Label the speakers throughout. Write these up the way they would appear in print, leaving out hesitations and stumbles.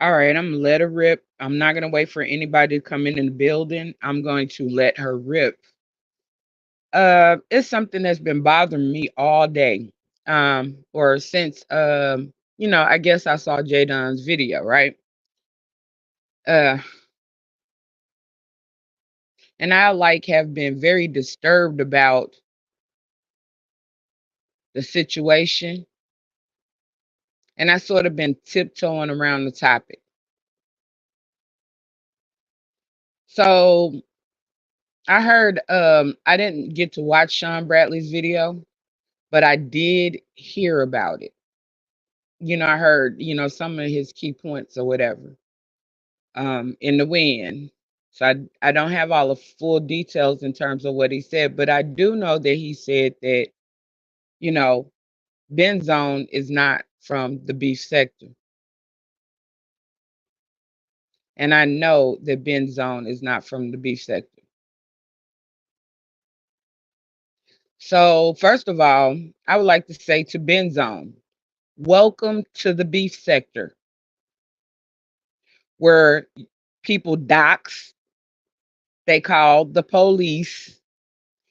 Speaker 1: All right, I'm gonna let her rip. I'm not gonna wait for anybody to come in the building. I'm going to let her rip. It's something that's been bothering me all day. Or since I guess I saw Jadon's video, right? Uh, and I have been very disturbed about the situation, and I sort of been tiptoeing around the topic. So I heard I didn't get to watch Sean Bradley's video, but I did hear about it. I heard, some of his key points or whatever in the win. So I don't have all the full details in terms of what he said, but I do know that he said that, you know, Benzone is not from the beef sector. And I know that Benzone is not from the beef sector. So, first of all, I would like to say to Benzone, welcome to the beef sector where people dox, they call the police,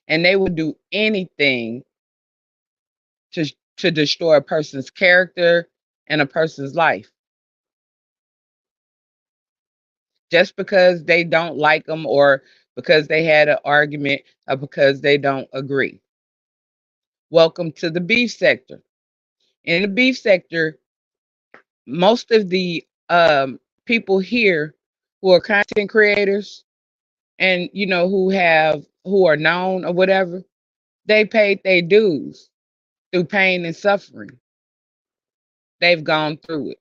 Speaker 1: and they will do anything to destroy a person's character and a person's life just because they don't like them or because they had an argument or because they don't agree. Welcome to the beef sector. In the beef sector, most of the people here who are content creators and who are known or whatever, they paid their dues through pain and suffering. They've gone through it.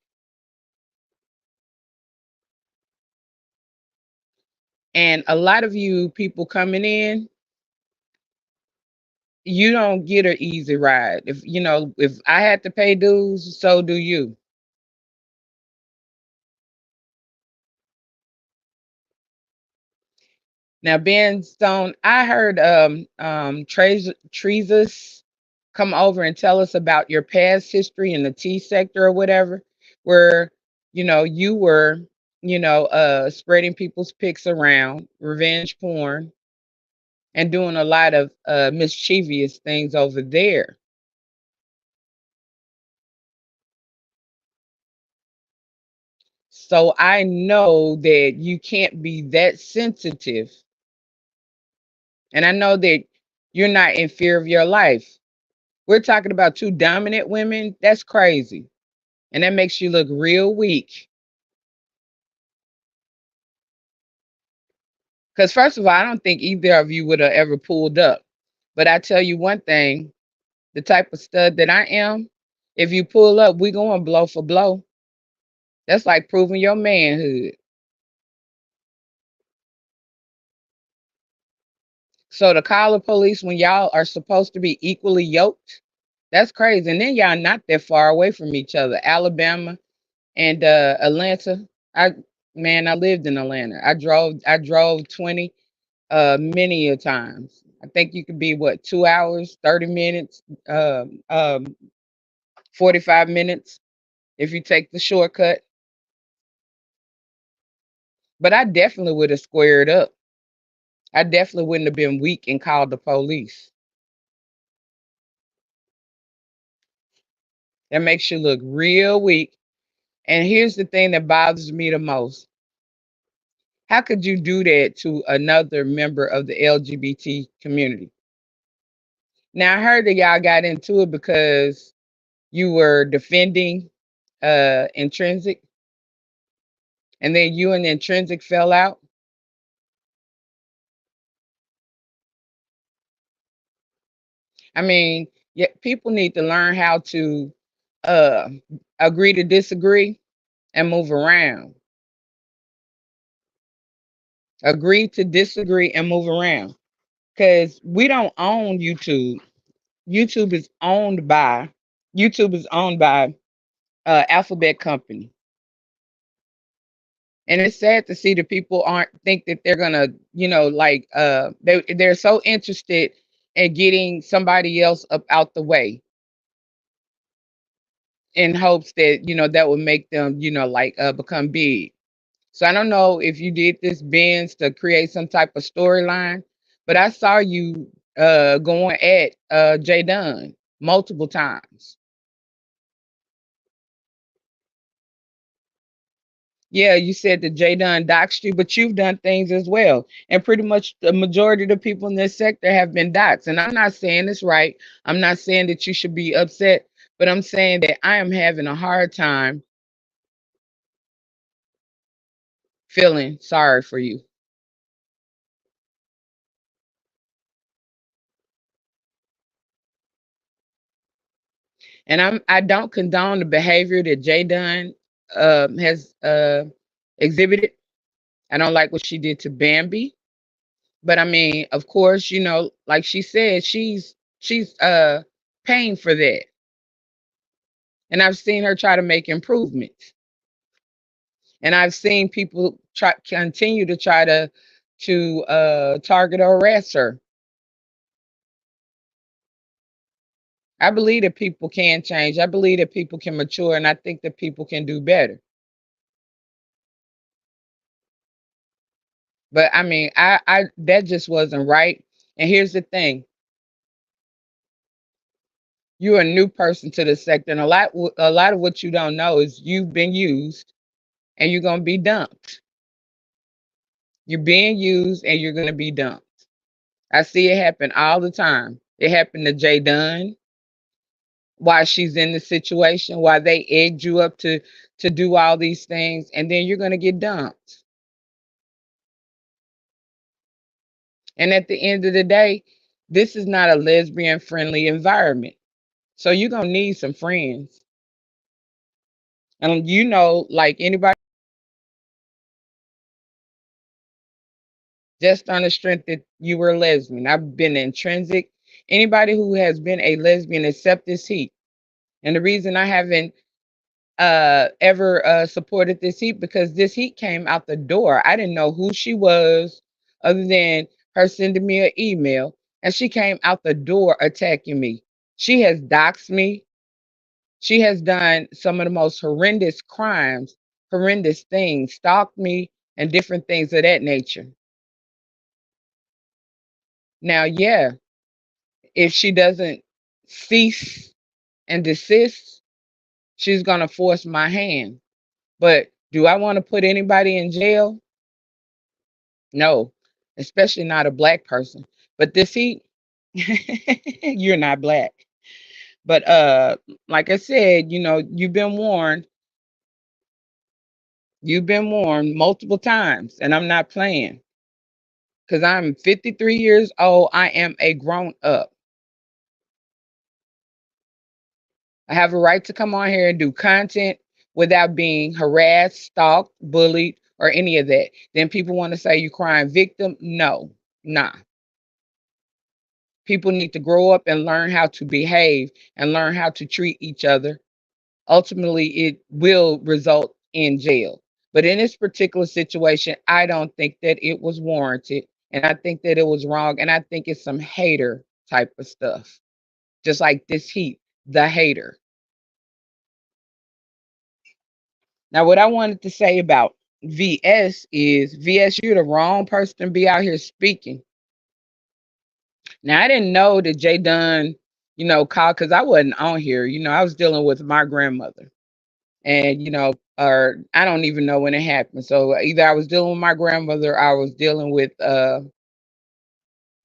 Speaker 1: And a lot of you people coming in, you don't get an easy ride. If I had to pay dues, so do you. Now, Ben Stone, I heard Trezus come over and tell us about your past history in the T sector or whatever, where you were spreading people's pics around, revenge porn, and doing a lot of mischievous things over there. So I know that you can't be that sensitive. And I know that you're not in fear of your life. We're talking about two dominant women. That's crazy. And that makes you look real weak. Because, first of all, I don't think either of you would have ever pulled up. But I tell you one thing, the type of stud that I am, if you pull up, we going blow for blow. That's like proving your manhood. So to call the police when y'all are supposed to be equally yoked, that's crazy. And then y'all not that far away from each other. Alabama and Atlanta. I lived in Atlanta. I drove 20 many a times. I think you could be what, 2 hours, 30 minutes, 45 minutes if you take the shortcut. But I definitely would have squared up. I definitely wouldn't have been weak and called the police. That makes you look real weak. And here's the thing that bothers me the most. How could you do that to another member of the LGBT community? Now I heard that y'all got into it because you were defending Intrinsic, and then you and Intrinsic fell out. I mean, yeah, people need to learn how to uh, agree to disagree and move around. Agree to disagree and move around. Because we don't own YouTube. YouTube is owned by YouTube is owned by Alphabet Company. And it's sad to see that people aren't think that they're gonna, they're so interested in getting somebody else up out the way. in hopes that, that would make them, like become big. So I don't know if you did this, Benz, to create some type of storyline, but I saw you going at Jay Dunn multiple times. Yeah, you said that Jay Dunn doxed you, but you've done things as well. And pretty much the majority of the people in this sector have been doxed. And I'm not saying it's right. I'm not saying that you should be upset, but I'm saying that I am having a hard time feeling sorry for you. And I don't condone the behavior that Jay Dunn has exhibited. I don't like what she did to Bambi. But I mean, of course, like she said, she's paying for that. And I've seen her try to make improvements. And I've seen people continue to try to target or harass her. I believe that people can change. I believe that people can mature, and I think that people can do better. But I mean, I that just wasn't right. And here's the thing: you're a new person to the sector, and a lot of what you don't know is you've been used, and you're gonna be dumped. You're being used, and you're gonna be dumped. I see it happen all the time. It happened to Jay Dunn while she's in the situation, while they egged you up to do all these things, and then you're gonna get dumped. And at the end of the day, this is not a lesbian friendly environment. So you're gonna need some friends. And like anybody, just on the strength that you were a lesbian. I've been intrinsic. Anybody who has been a lesbian accept this heat. And the reason I haven't ever supported this heat, because this heat came out the door. I didn't know who she was other than her sending me an email, and she came out the door attacking me. She has doxed me. She has done some of the most horrendous crimes, horrendous things, stalked me, and different things of that nature. Now, yeah, if she doesn't cease and desist, she's going to force my hand. But do I want to put anybody in jail? No, especially not a black person. But this heat, you're not black. But like I said, you've been warned. You've been warned multiple times, and I'm not playing because I'm 53 years old. I am a grown up. I have a right to come on here and do content without being harassed, stalked, bullied, or any of that. Then people want to say you crying victim. No, nah. People need to grow up and learn how to behave and learn how to treat each other. Ultimately, it will result in jail. But in this particular situation, I don't think that it was warranted. And I think that it was wrong. And I think it's some hater type of stuff. Just like this heat, the hater. Now, what I wanted to say about VS is, VS, you're the wrong person to be out here speaking. Now, I didn't know that Jay Dunn, called, because I wasn't on here. I was dealing with my grandmother. And, or I don't even know when it happened. So either I was dealing with my grandmother, or I was dealing with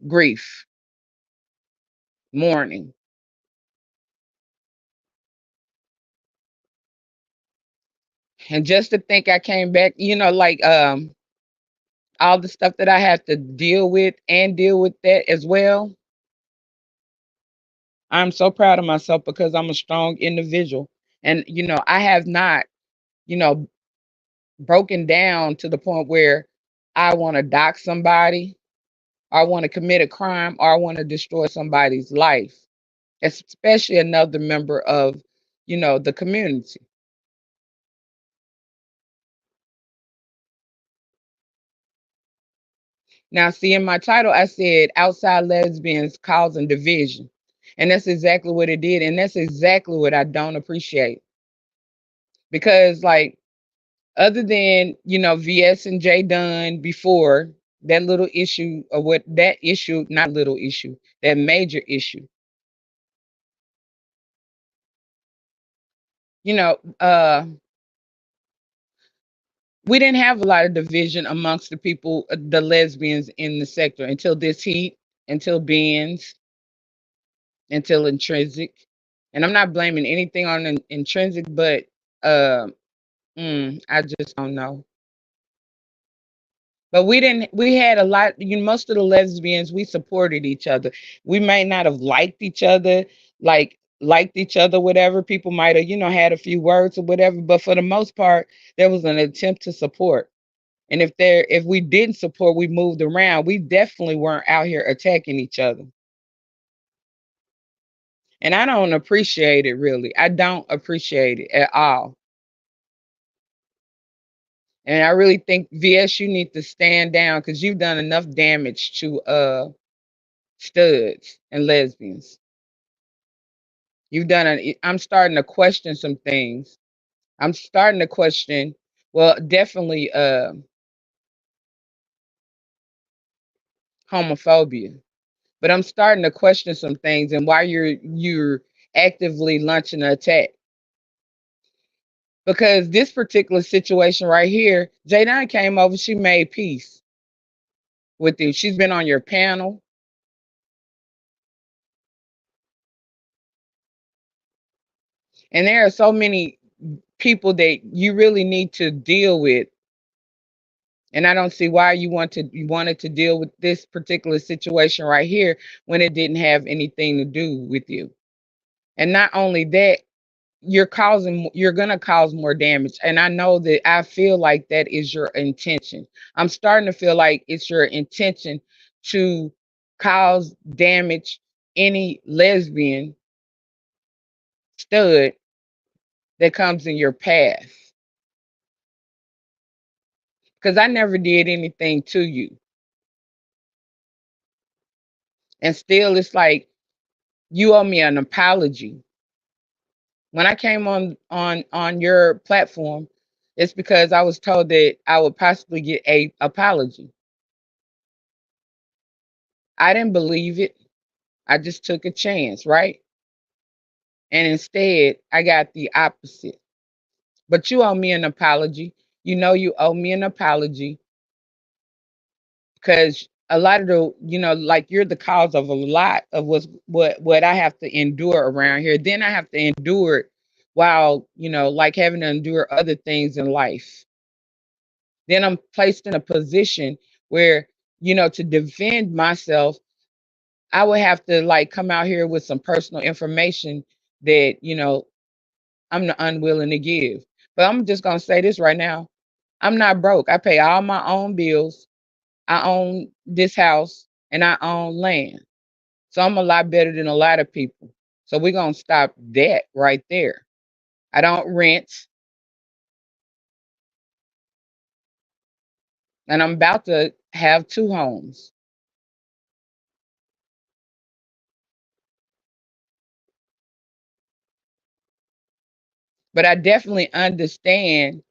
Speaker 1: grief, mourning. And just to think I came back, like all the stuff that I had to deal with and deal with that as well. I'm so proud of myself because I'm a strong individual. And, I have not, you know, broken down to the point where I want to dock somebody, or I want to commit a crime, or I want to destroy somebody's life, especially another member of, the community. Now, see, in my title, I said outside lesbians causing division. And that's exactly what it did. And that's exactly what I don't appreciate. because like other than VS and J Dunn before that little issue or what that issue, not little issue, that major issue, you know, we didn't have a lot of division amongst the people, the lesbians in the sector until this heat, until Benz, until Intrinsic. And I'm not blaming anything on Intrinsic, but uh, I just don't know. But we didn't. We had a lot. Most of the lesbians, we supported each other. We might not have liked each other, liked each other, whatever. People might have, had a few words or whatever. But for the most part, there was an attempt to support. And if we didn't support, we moved around. We definitely weren't out here attacking each other. And I don't appreciate it really. I don't appreciate it at all. And I really think VS, you need to stand down because you've done enough damage to studs and lesbians. You've done I'm starting to question some things. I'm starting to question, well, definitely homophobia. But I'm starting to question some things and why you're actively launching an attack. Because this particular situation right here, Jadon came over, she made peace with you. She's been on your panel. And there are so many people that you really need to deal with. And I don't see why you wanted to deal with this particular situation right here when it didn't have anything to do with you. And not only that, you're going to cause more damage, and I feel like that is your intention. I'm starting to feel like it's your intention to cause damage any lesbian stud that comes in your path, because I never did anything to you. And still it's like you owe me an apology. When I came on your platform, it's because I was told that I would possibly get a apology. I didn't believe it. I just took a chance, right? And instead, I got the opposite. But you owe me an apology. You owe me an apology because a lot of like you're the cause of a lot of what I have to endure around here. Then I have to endure it while, like having to endure other things in life. Then I'm placed in a position where, to defend myself, I would have to like come out here with some personal information that, I'm not unwilling to give. But I'm just gonna say this right now. I'm not broke. I pay all my own bills. I own this house and I own land. So I'm a lot better than a lot of people. So we're gonna stop that right there. I don't rent, and I'm about to have two homes. But I definitely understand,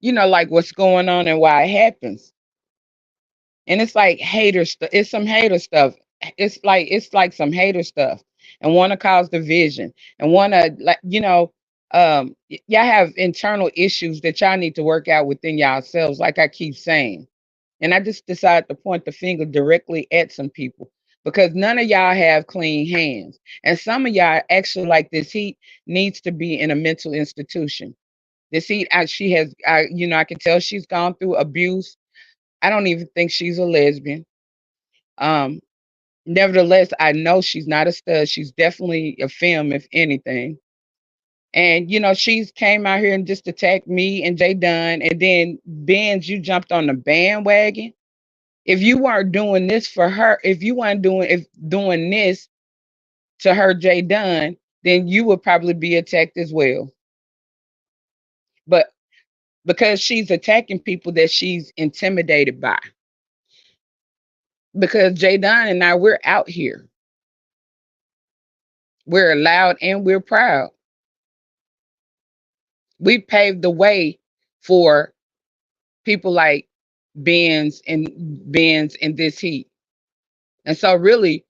Speaker 1: like what's going on and why it happens. And it's like hater stuff. It's some hater stuff. It's like some hater stuff, and want to cause division, and want to like y'all have internal issues that y'all need to work out within yourselves. Like I keep saying, and I just decided to point the finger directly at some people because none of y'all have clean hands, and some of y'all actually like this heat needs to be in a mental institution. This heat, she has, I can tell she's gone through abuse. I don't even think she's a lesbian. Um, Nevertheless, I know she's not a stud. She's definitely a femme, if anything. And she's came out here and just attacked me and Jay Dunn. And then Benz, you jumped on the bandwagon. If you weren't doing this for her, if you weren't doing this to her Jay Dunn, then you would probably be attacked as well. But because she's attacking people that she's intimidated by. Because Jay Dunn and I, we're out here. We're loud and we're proud. We paved the way for people like Benz in this heat. And so really,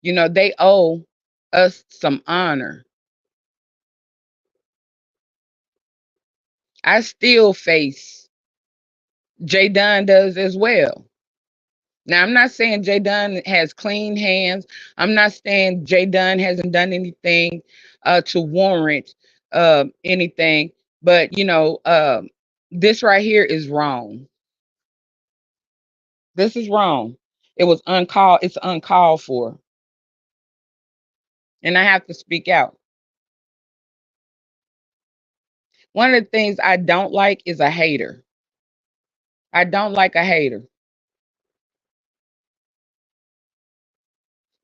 Speaker 1: they owe us some honor. I still face Jay Dunn does as well. Now, I'm not saying Jay Dunn has clean hands. I'm not saying Jay Dunn hasn't done anything to warrant anything. But, this right here is wrong. This is wrong. It's uncalled for. And I have to speak out. One of the things I don't like is a hater. I don't like a hater.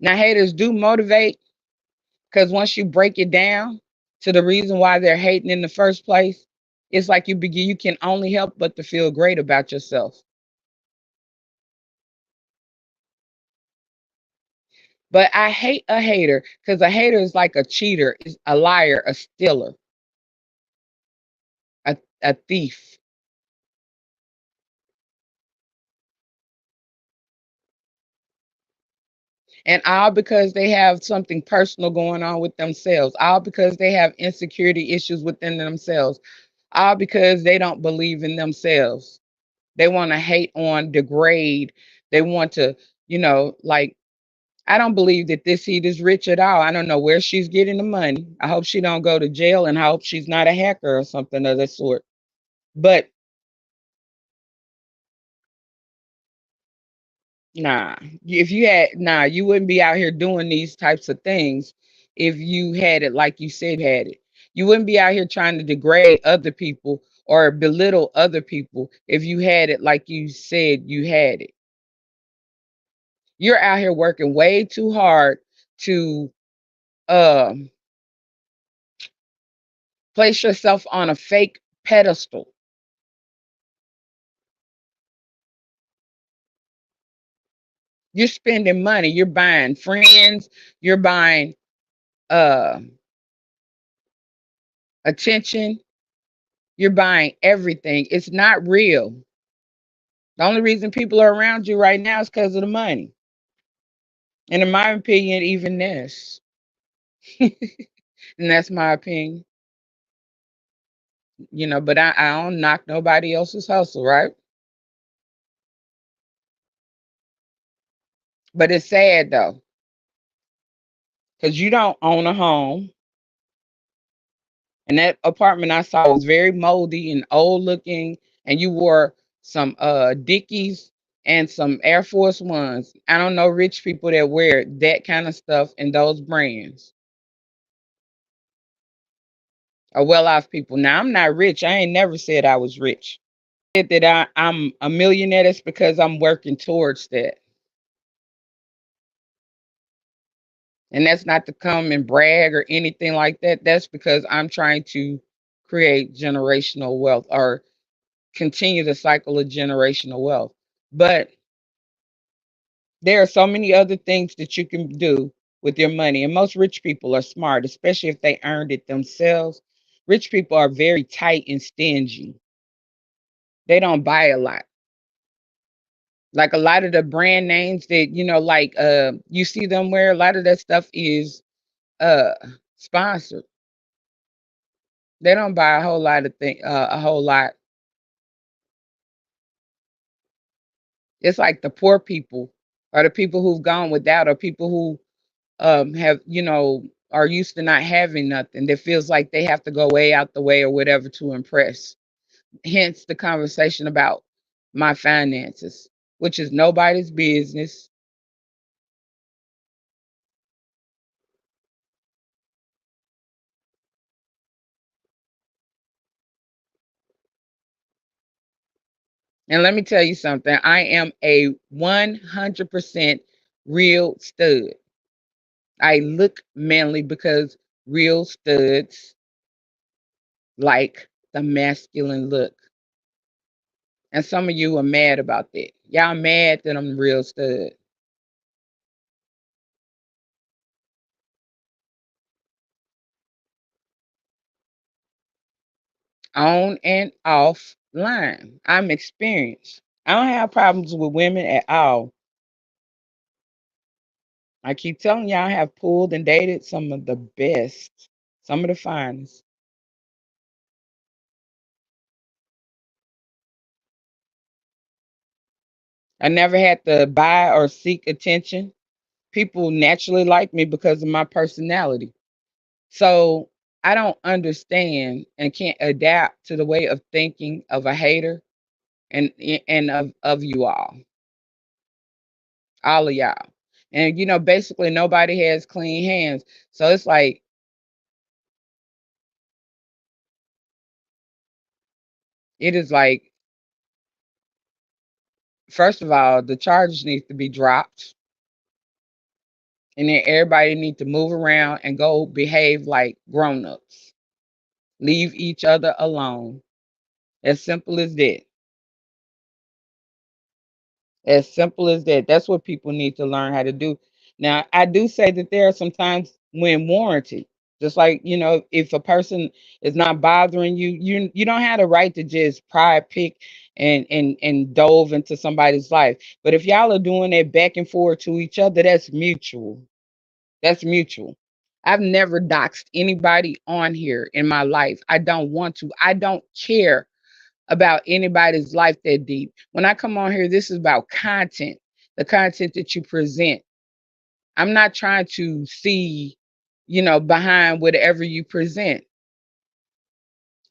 Speaker 1: Now, haters do motivate because once you break it down to the reason why they're hating in the first place, it's like you can only help but to feel great about yourself. But I hate a hater because a hater is like a cheater, is a liar, a stealer, a thief. And all because they have something personal going on with themselves, all because they have insecurity issues within themselves, all because they don't believe in themselves. They want to hate on, degrade. They want to, like, I don't believe that this seed is rich at all. I don't know where she's getting the money. I hope she don't go to jail, and I hope she's not a hacker or something of that sort. But nah, if you had, nah, you wouldn't be out here doing these types of things if you had it like you said you had it. You wouldn't be out here trying to degrade other people or belittle other people if you had it like you said you had it. You're out here working way too hard to um place yourself on a fake pedestal. You're spending money, you're buying friends, you're buying uh attention, you're buying everything. It's not real. The only reason people are around you right now is because of the money. And in my opinion, even this. And that's my opinion. But I don't knock nobody else's hustle, right? But it's sad though, because you don't own a home. And that apartment I saw was very moldy and old looking, and you wore some Dickies and some Air Force Ones. I don't know rich people that wear that kind of stuff and those brands, or well off people. Now I'm not rich. I ain't never said I was rich. I said that I'm a millionaire. That's because I'm working towards that. And that's not to come and brag or anything like that. That's because I'm trying to create generational wealth or continue the cycle of generational wealth. But there are so many other things that you can do with your money. And most rich people are smart, especially if they earned it themselves. Rich people are very tight and stingy. They don't buy a lot. Like a lot of the brand names that, like you see them wear, a lot of that stuff is uh sponsored. They don't buy a whole lot of things, a whole lot. It's like the poor people or the people who've gone without or people who have are used to not having nothing that feels like they have to go way out the way or whatever to impress. Hence the conversation about my finances, which is nobody's business. And let me tell you something, I am a 100% real stud. I look manly because real studs like the masculine look. And some of you are mad about that. Y'all mad that I'm a real stud. on and offline. I'm experienced. I don't have problems with women at all. I keep telling y'all, I have pulled and dated some of the best, some of the finest. I never had to buy or seek attention. People naturally like me because of my personality. So I don't understand and can't adapt to the way of thinking of a hater and of you all of y'all. And basically nobody has clean hands. So it's like it is like first of all, the charges need to be dropped, and then everybody need to move around and go behave like grown-ups. Leave each other alone. As simple as that. As simple as that. That's what people need to learn how to do. Now, I do say that there are some times when warranted. Just like, if a person is not bothering you, you don't have the right to just pry pick and dove into somebody's life. But if y'all are doing that back and forth to each other, that's mutual. That's mutual. I've never doxed anybody on here in my life. I don't want to. I don't care about anybody's life that deep. When I come on here, this is about content, the content that you present. I'm not trying to see, behind whatever you present.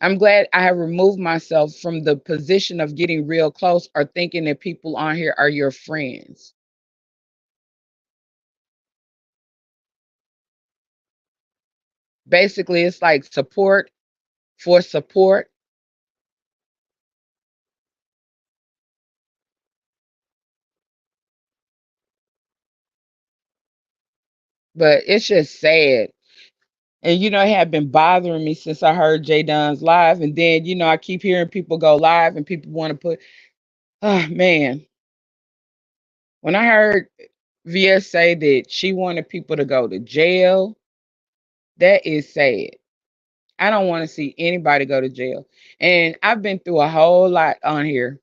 Speaker 1: I'm glad I have removed myself from the position of getting real close or thinking that people on here are your friends. Basically, it's like support for support, but it's just sad. And it had been bothering me since I heard Jay Dunn's live. And then, I keep hearing people go live and people want to put, oh man, when I heard VS say that she wanted people to go to jail, that is sad. I don't want to see anybody go to jail. And I've been through a whole lot on here.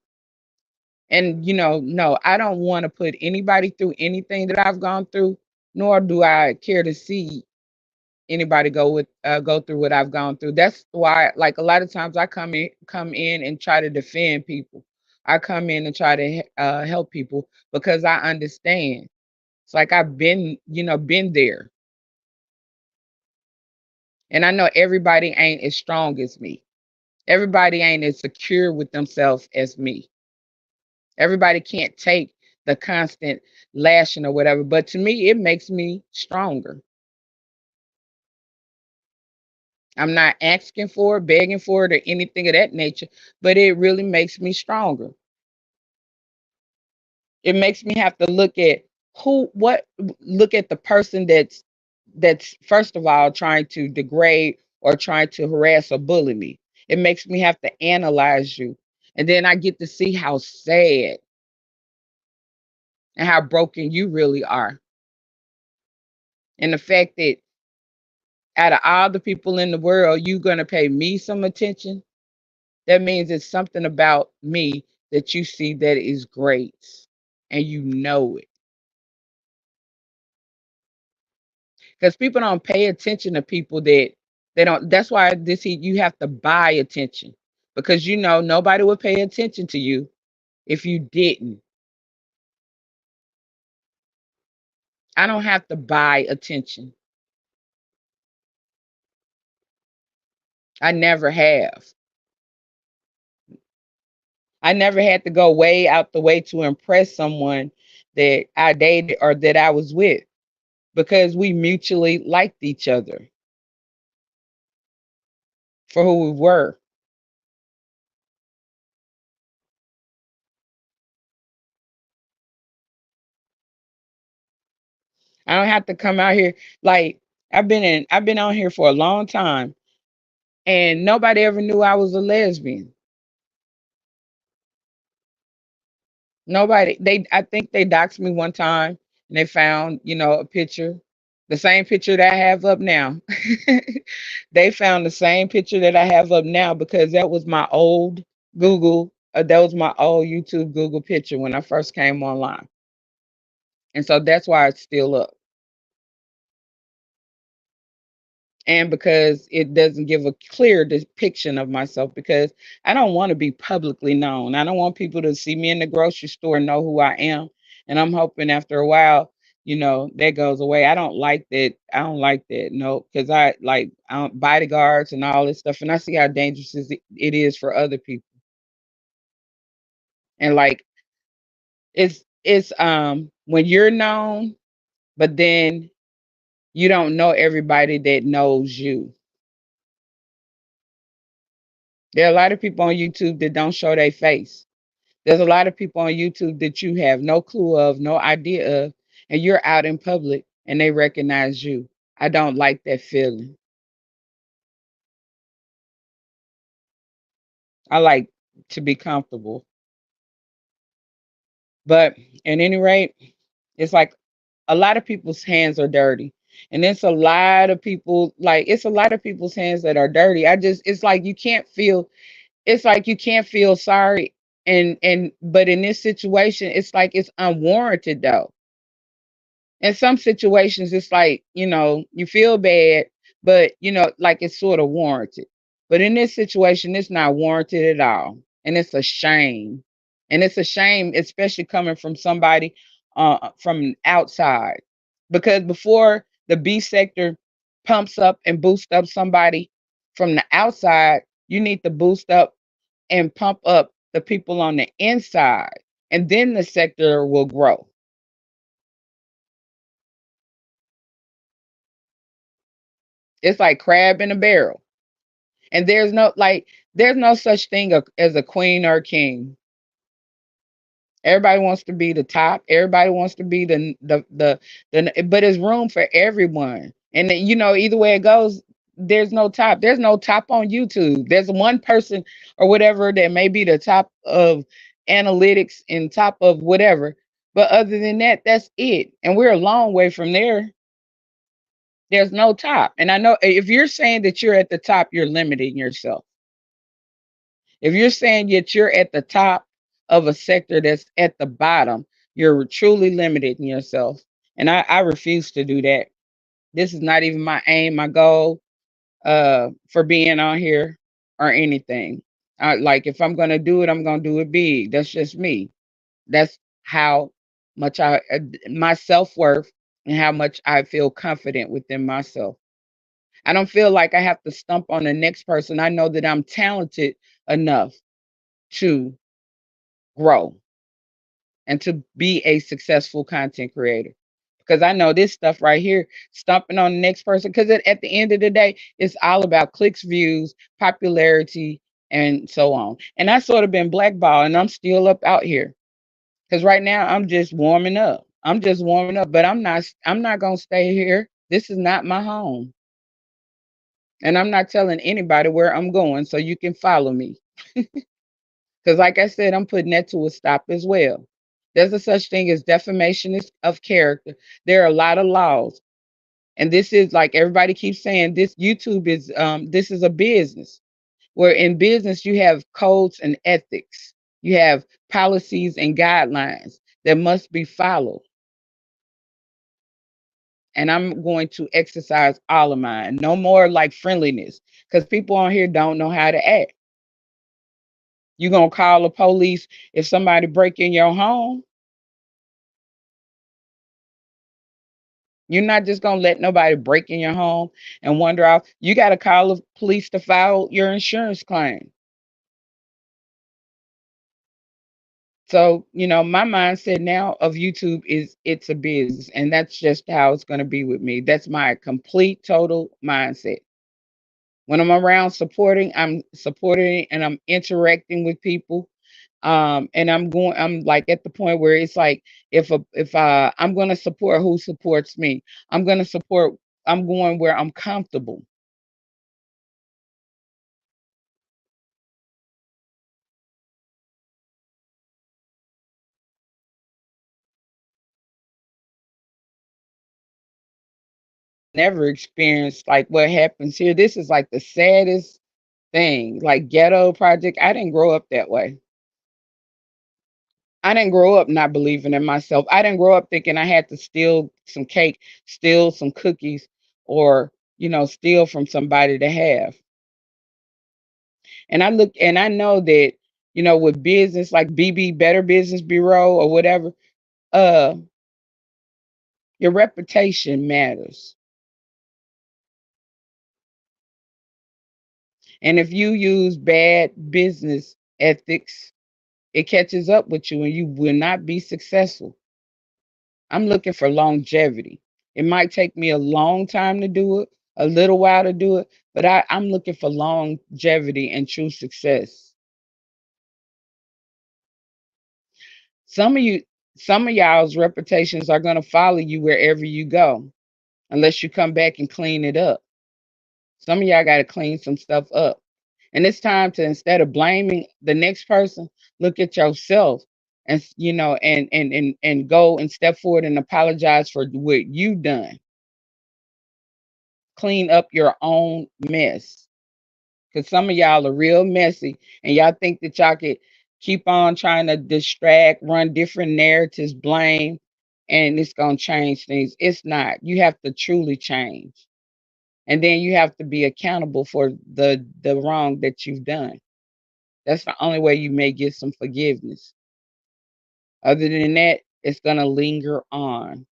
Speaker 1: And, no, I don't want to put anybody through anything that I've gone through, nor do I care to see anybody go through what I've gone through. That's why, like a lot of times, I come in and try to defend people. I come in and try to help people because I understand. It's like I've been there, and I know everybody ain't as strong as me. Everybody ain't as secure with themselves as me. Everybody can't take the constant lashing or whatever. But to me, it makes me stronger. I'm not asking for it, begging for it, or anything of that nature, but it really makes me stronger. It makes me have to look at the person that's first of all trying to degrade or trying to harass or bully me. It makes me have to analyze you. And then I get to see how sad and how broken you really are. And the fact that out of all the people in the world, you're going to pay me some attention, that means it's something about me that you see that is great and you know it. Because people don't pay attention to people that they don't. That's why you have to buy attention because nobody would pay attention to you if you didn't. I don't have to buy attention. I never have. I never had to go way out the way to impress someone that I dated or that I was with because we mutually liked each other for who we were. I don't have to come out here like I've been on here for a long time and nobody ever knew I was a lesbian. Nobody. I think they doxed me one time and they found, a picture. The same picture that I have up now. They found the same picture that I have up now because that was my old Google, that was my old YouTube Google picture when I first came online. And so that's why it's still up. And because it doesn't give a clear depiction of myself, because I don't want to be publicly known. I don't want people to see me in the grocery store and know who I am. And I'm hoping after a while, that goes away. I don't like that. I don't like that. No, because I bodyguards and all this stuff, and I see how dangerous it is for other people. And like it's when you're known, but then you don't know everybody that knows you. There are a lot of people on YouTube that don't show their face. There's a lot of people on YouTube that you have no clue of, no idea of, and you're out in public and they recognize you. I don't like that feeling. I like to be comfortable. But at any rate, it's like a lot of people's hands are dirty. And it's a lot of people's hands that are dirty. It's like you can't feel sorry, and but in this situation it's like it's unwarranted though. In some situations it's like, you feel bad, but like it's sort of warranted. But in this situation it's not warranted at all, and it's a shame. And it's a shame, especially coming from somebody from outside, because before the B sector pumps up and boosts up somebody from the outside, you need to boost up and pump up the people on the inside, and then the sector will grow. It's like crab in a barrel. And there's no such thing as a queen or a king. Everybody wants to be the top. Everybody wants to be but there's room for everyone. And then, either way it goes, there's no top. There's no top on YouTube. There's one person or whatever that may be the top of analytics and top of whatever. But other than that, that's it. And we're a long way from there. There's no top. And I know if you're saying that you're at the top, you're limiting yourself. If you're saying that you're at the top of a sector that's at the bottom, you're truly limiting yourself. And I refuse to do that. This is not even my aim, my goal for being on here or anything. Like if I'm gonna do it, I'm gonna do it big. That's just me. That's how much my self-worth, and how much I feel confident within myself. I don't feel like I have to stump on the next person. I know that I'm talented enough to grow and to be a successful content creator. Because I know this stuff right here, stumping on the next person, because at the end of the day, it's all about clicks, views, popularity, and so on. And I sort of been blackballed, and I'm still up out here. Because right now I'm just warming up. I'm just warming up, but I'm not gonna stay here. This is not my home. And I'm not telling anybody where I'm going, so you can follow me. Because, like I said, I'm putting that to a stop as well. There's a such thing as defamation of character. There are a lot of laws, and this is like everybody keeps saying. This is a business. Where in business you have codes and ethics, you have policies and guidelines that must be followed. And I'm going to exercise all of mine. No more like friendliness, because people on here don't know how to act. You gonna call the police if somebody break in your home? You're not just gonna let nobody break in your home and wander off. You got to call the police to file your insurance claim. So, my mindset now of YouTube is it's a business, and that's just how it's going to be with me. That's my complete total mindset. When I'm supporting and I'm interacting with people. And I'm like at the point where it's like if I'm going to support who supports me. I'm going to support I'm going where I'm comfortable. never experienced like what happens here. This is like the saddest thing. Like ghetto project. I didn't grow up that way. I didn't grow up not believing in myself. I didn't grow up thinking I had to steal some cake, steal some cookies, or steal from somebody to have. And I look and I know that, with business like BB Better Business Bureau or whatever, uh your reputation matters. And if you use bad business ethics, it catches up with you and you will not be successful. I'm looking for longevity. It might take me a long time to do it, a little while to do it, but I'm looking for longevity and true success. Some of you, some of y'all's reputations are going to follow you wherever you go, unless you come back and clean it up. Some of y'all got to clean some stuff up. And it's time to, instead of blaming the next person, look at yourself and and go and step forward and apologize for what you done. Clean up your own mess. Cause some of y'all are real messy and y'all think that y'all could keep on trying to distract, run different narratives, blame, and it's gonna change things. It's not. You have to truly change. And then you have to be accountable for the wrong that you've done. That's the only way you may get some forgiveness. Other than that, it's gonna linger on.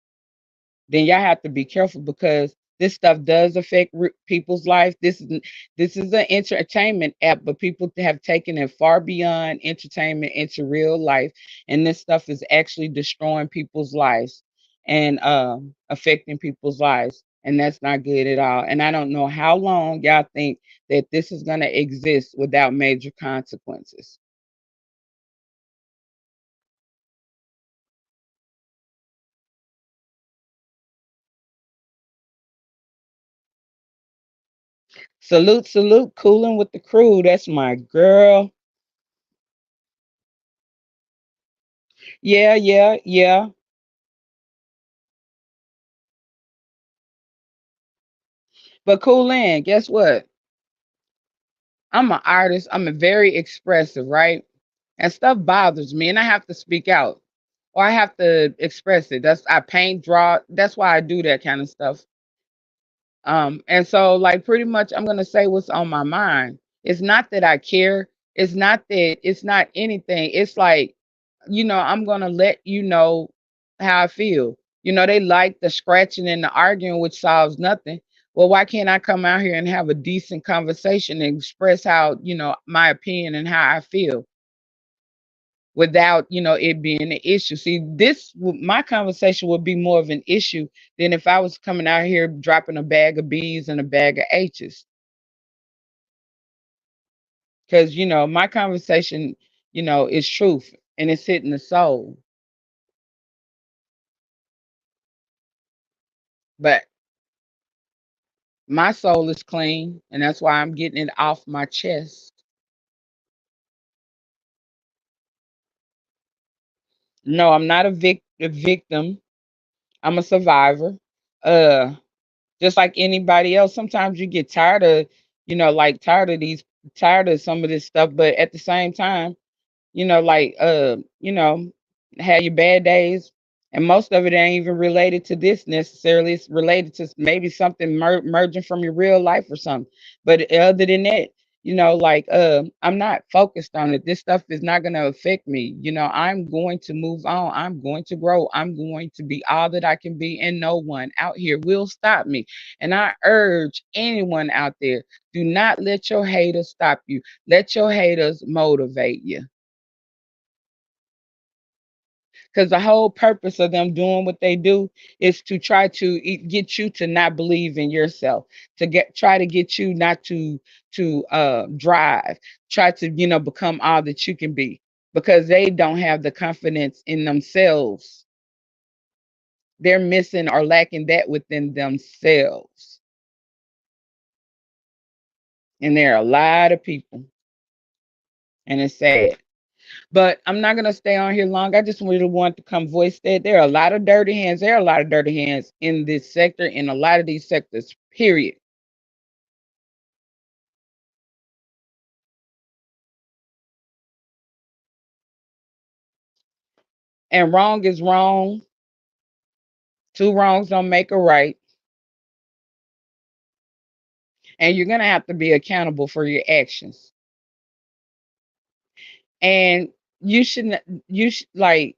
Speaker 1: Then y'all have to be careful because this stuff does affect people's life. This is an entertainment app, but people have taken it far beyond entertainment into real life, and this stuff is actually destroying people's lives and affecting people's lives, and that's not good at all. And I don't know how long y'all think that this is going to exist without major consequences. Salute, salute, cooling with the crew. That's my girl. Yeah, yeah, yeah. But cool in, guess what? I'm an artist. I'm a very expressive, right? And stuff bothers me, and I have to speak out, or I have to express it. I paint, draw. That's why I do that kind of stuff. And so like pretty much I'm gonna say what's on my mind. It's not that I care. It's not anything. It's like, I'm gonna let you know how I feel. They like the scratching and the arguing, which solves nothing. Well, why can't I come out here and have a decent conversation and express how, my opinion and how I feel without, it being an issue? See, my conversation would be more of an issue than if I was coming out here dropping a bag of B's and a bag of H's. Because, my conversation, is truth and it's hitting the soul. But my soul is clean, and that's why I'm getting it off my chest. No, I'm not a victim. I'm a survivor. Uh, just like anybody else, sometimes you get tired of, like tired of some of this stuff, but at the same time, like have your bad days, and most of it ain't even related to this necessarily. It's related to maybe something merging from your real life or something. But other than that, like I'm not focused on it. This stuff is not going to affect me. I'm going to move on. I'm going to grow. I'm going to be all that I can be, and no one out here will stop me. And I urge anyone out there, do not let your haters stop you. Let your haters motivate you. Because the whole purpose of them doing what they do is to try to get you to not believe in yourself, to try to get you not to drive, try to become all that you can be, because they don't have the confidence in themselves. They're missing or lacking that within themselves. And there are a lot of people, and it's sad. But I'm not gonna stay on here long. I just really want to come voice that there are a lot of dirty hands. There are a lot of dirty hands in this sector, in a lot of these sectors. Period. And wrong is wrong. Two wrongs don't make a right. And you're gonna have to be accountable for your actions. And you shouldn't. You should like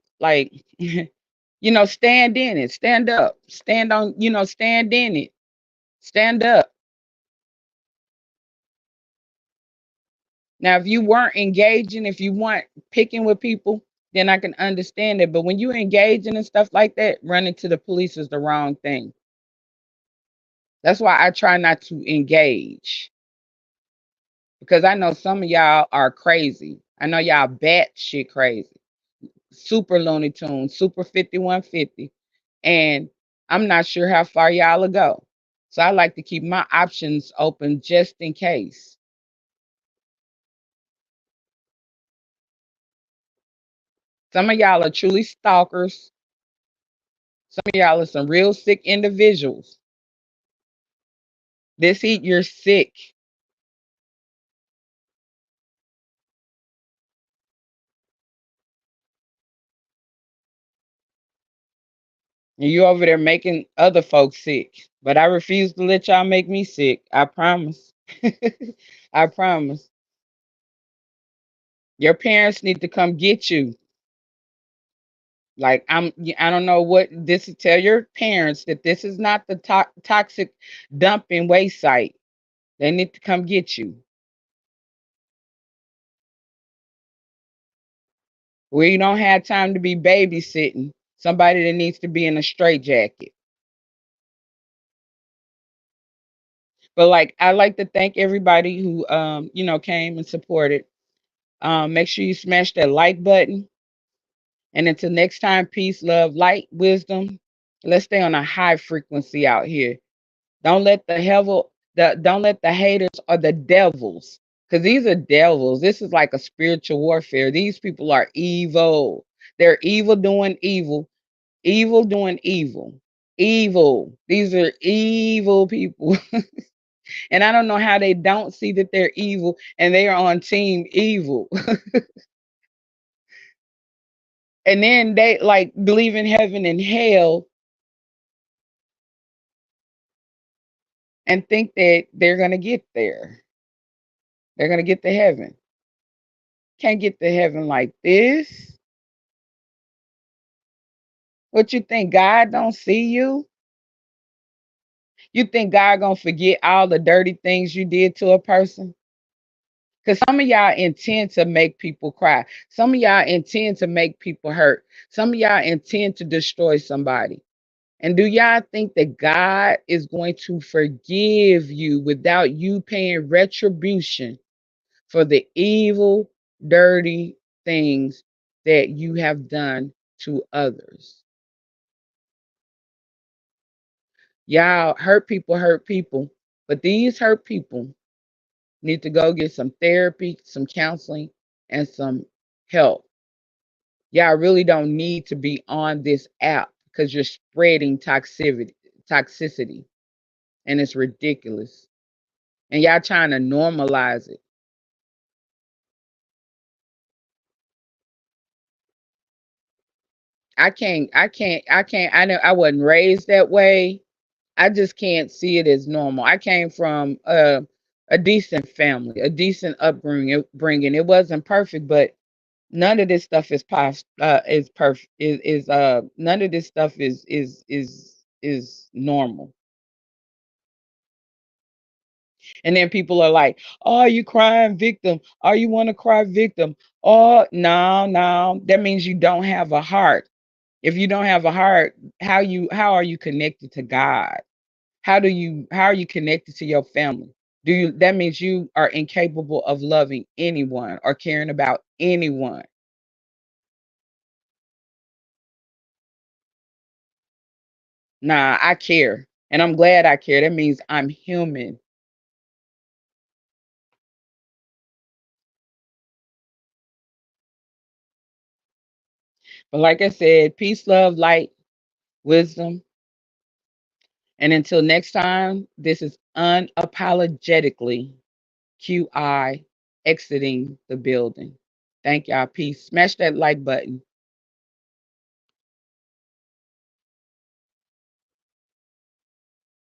Speaker 1: stand in it. Stand up. Stand on. Stand in it. Stand up. Now, if you weren't engaging, if you weren't picking with people, then I can understand it. But when you're engaging and stuff like that, running to the police is the wrong thing. That's why I try not to engage because I know some of y'all are crazy. I know y'all bat shit crazy, super Looney Tunes, super 5150. And I'm not sure how far y'all will go. So I like to keep my options open just in case. Some of y'all are truly stalkers. Some of y'all are some real sick individuals. This heat, you're sick. And you over there making other folks sick. But I refuse to let y'all make me sick. I promise. I promise. Your parents need to come get you. Like I don't know what this is. Tell your parents that this is not the toxic dumping waste site. They need to come get you. We don't have time to be babysitting somebody that needs to be in a straitjacket. But like I like to thank everybody who came and supported. Make sure you smash that like button. And until next time, peace, love, light, wisdom. Let's stay on a high frequency out here. Don't let the haters or the devils, because these are devils. This is like a spiritual warfare. These people are evil. They're evil doing evil, evil doing evil, evil. These are evil people. And I don't know how they don't see that they're evil and they are on team evil. And then they like believe in heaven and hell and think that they're going to get there. They're going to get to heaven. Can't get to heaven like this. What you think, God don't see you? You think God going to forget all the dirty things you did to a person? Because some of y'all intend to make people cry. Some of y'all intend to make people hurt. Some of y'all intend to destroy somebody. And do y'all think that God is going to forgive you without you paying retribution for the evil, dirty things that you have done to others? Y'all, hurt people, but these hurt people need to go get some therapy, some counseling, and some help. Y'all really don't need to be on this app because you're spreading toxicity, and it's ridiculous. And y'all trying to normalize it. I know I wasn't raised that way. I just can't see it as normal. I came from a decent family, a decent upbringing. Bringing it wasn't perfect, but none of this stuff is perfect. Is none of this stuff is normal. And then people are like, "Oh, you crying victim? Oh, you want to cry victim? Oh, no, no. That means you don't have a heart. If you don't have a heart, how are you connected to God? How are you connected to your family? Do you That means you are incapable of loving anyone or caring about anyone. Nah, I care. And I'm glad I care. That means I'm human. But like I said, peace, love, light, wisdom. And until next time, this is unapologetically QI exiting the building. Thank y'all. Peace. Smash that like button.